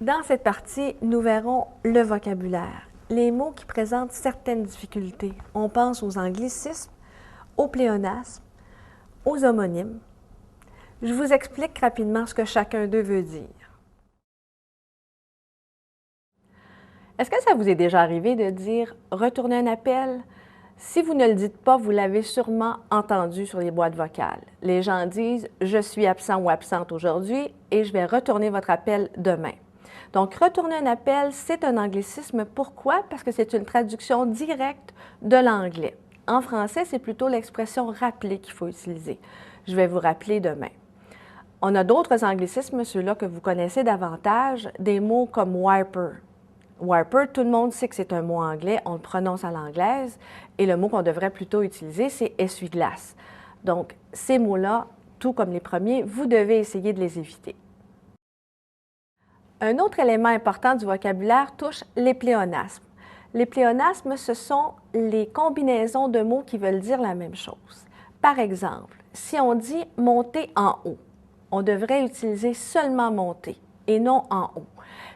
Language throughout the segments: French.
Dans cette partie, nous verrons le vocabulaire, les mots qui présentent certaines difficultés. On pense aux anglicismes, aux pléonasmes, aux homonymes. Je vous explique rapidement ce que chacun d'eux veut dire. Est-ce que ça vous est déjà arrivé de dire « retourner un appel » ? Si vous ne le dites pas, vous l'avez sûrement entendu sur les boîtes vocales. Les gens disent « je suis absent ou absente aujourd'hui et je vais retourner votre appel demain ». Donc, retourner un appel, c'est un anglicisme. Pourquoi? Parce que c'est une traduction directe de l'anglais. En français, c'est plutôt l'expression « rappeler » qu'il faut utiliser. Je vais vous rappeler demain. On a d'autres anglicismes, ceux-là que vous connaissez davantage, des mots comme « wiper ». Wiper, tout le monde sait que c'est un mot anglais, on le prononce à l'anglaise, et le mot qu'on devrait plutôt utiliser, c'est essuie-glace. Donc, ces mots-là, tout comme les premiers, vous devez essayer de les éviter. Un autre élément important du vocabulaire touche les pléonasmes. Les pléonasmes, ce sont les combinaisons de mots qui veulent dire la même chose. Par exemple, si on dit « monter en haut », on devrait utiliser seulement « monter » et non « en haut ».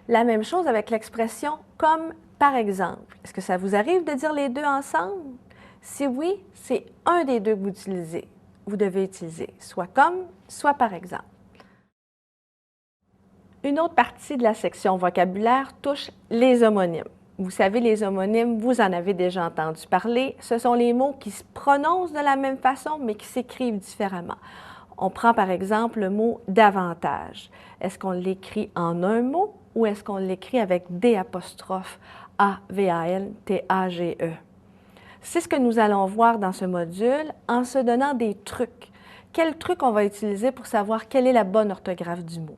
La même chose avec l'expression « comme par exemple ». Est-ce que ça vous arrive de dire les deux ensemble? Si oui, c'est un des deux que vous utilisez. Vous devez utiliser soit « comme », soit « par exemple ». Une autre partie de la section vocabulaire touche les homonymes. Vous savez, les homonymes, vous en avez déjà entendu parler. Ce sont les mots qui se prononcent de la même façon, mais qui s'écrivent différemment. On prend par exemple le mot « davantage ». Est-ce qu'on l'écrit en un mot ou est-ce qu'on l'écrit avec D apostrophe A-V-A-N-T-A-G-E? C'est ce que nous allons voir dans ce module en se donnant des trucs. Quels trucs on va utiliser pour savoir quelle est la bonne orthographe du mot?